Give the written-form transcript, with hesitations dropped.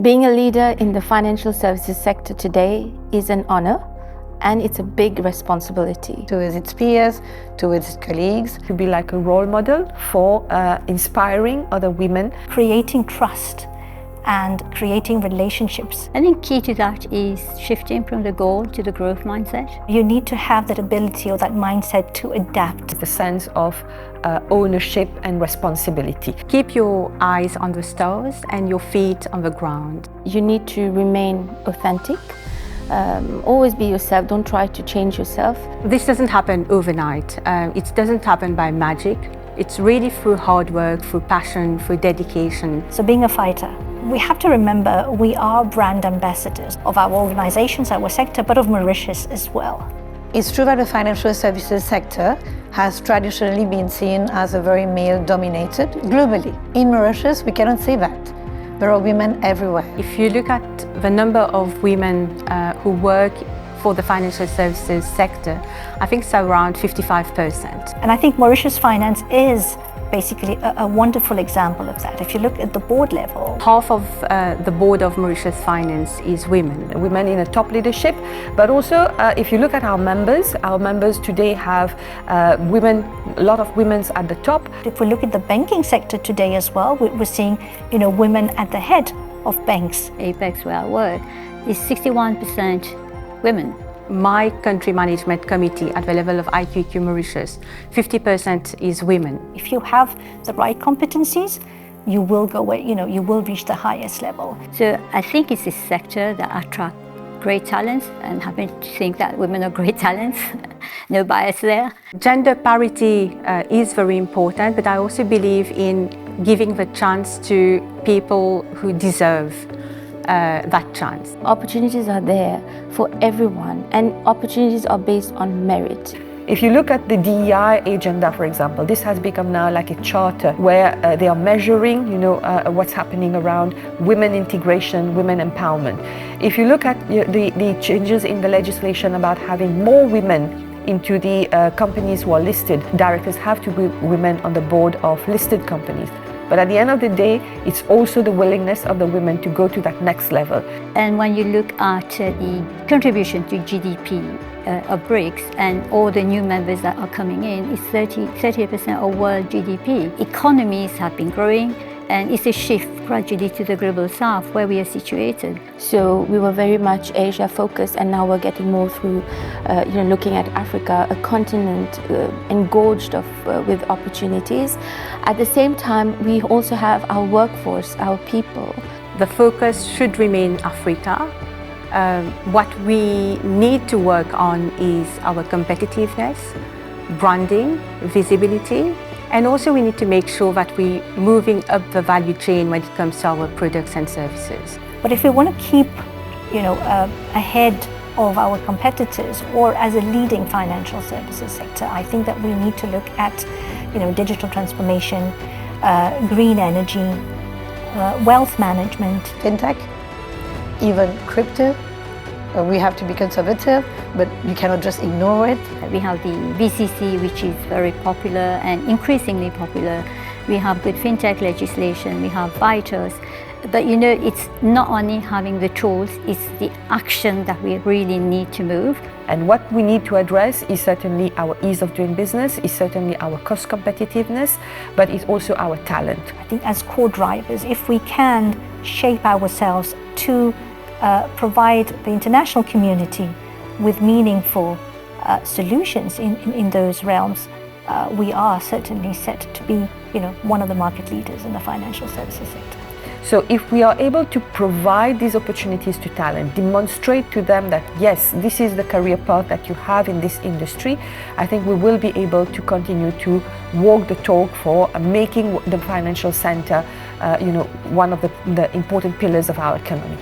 Being a leader in the financial services sector today is an honor, and it's a big responsibility. Towards its peers, towards its colleagues. To be like a role model for inspiring other women. Creating trust and creating relationships. I think key to that is shifting from the goal to the growth mindset. You need to have that ability or that mindset to adapt. The sense of ownership and responsibility. Keep your eyes on the stars and your feet on the ground. You need to remain authentic. Always be yourself. Don't try to change yourself. This doesn't happen overnight. It doesn't happen by magic. It's really through hard work, through passion, through dedication. So being a fighter, we have to remember we are brand ambassadors of our organizations, our sector, but of Mauritius as well. It's true that the financial services sector has traditionally been seen as a very male-dominated globally. In Mauritius, we cannot say that. There are women everywhere. If you look at the number of women who work for the financial services sector, I think it's around 55%. And I think Mauritius Finance is basically a wonderful example of that. If you look at the board level, half of the board of Mauritius Finance is women. Women in a top leadership, but also if you look at our members today have women, a lot of women at the top. If we look at the banking sector today as well, we're seeing women at the head of banks. Apex, where I work, is 61% women. My country management committee at the level of IQQ Mauritius, 50% is women. If you have the right competencies, you will go, you will reach the highest level. So I think it's a sector that attracts great talents, and happen to think that women are great talents. No bias there. Gender parity is very important, but I also believe in giving the chance to people who deserve that chance. Opportunities are there for everyone, and opportunities are based on merit. If you look at the DEI agenda, for example, this has become now like a charter where they are measuring, what's happening around women integration, women empowerment. If you look at the changes in the legislation about having more women into the companies who are listed, directors have to be women on the board of listed companies. But at the end of the day, it's also the willingness of the women to go to that next level. And when you look at the contribution to GDP of BRICS and all the new members that are coming in, it's 30% of world GDP. Economies have been growing, and it's a shift gradually to the global south where we are situated. So we were very much Asia focused, and now we're getting more through, looking at Africa, a continent engorged with opportunities. At the same time, we also have our workforce, our people. The focus should remain Africa. What we need to work on is our competitiveness, branding, visibility, and also we need to make sure that we're moving up the value chain when it comes to our products and services. But if we want to keep, ahead of our competitors or as a leading financial services sector, I think that we need to look at, digital transformation, green energy, wealth management, Fintech, even crypto. We have to be conservative, but you cannot just ignore it. We have the VCC, which is very popular and increasingly popular. We have good fintech legislation, we have VITAS. But it's not only having the tools, it's the action that we really need to move. And what we need to address is certainly our ease of doing business, is certainly our cost competitiveness, but it's also our talent. I think as core drivers, if we can shape ourselves to provide the international community with meaningful solutions in those realms, we are certainly set to be, one of the market leaders in the financial services sector. So if we are able to provide these opportunities to talent, demonstrate to them that yes, this is the career path that you have in this industry, I think we will be able to continue to walk the talk for making the financial center, one of the important pillars of our economy.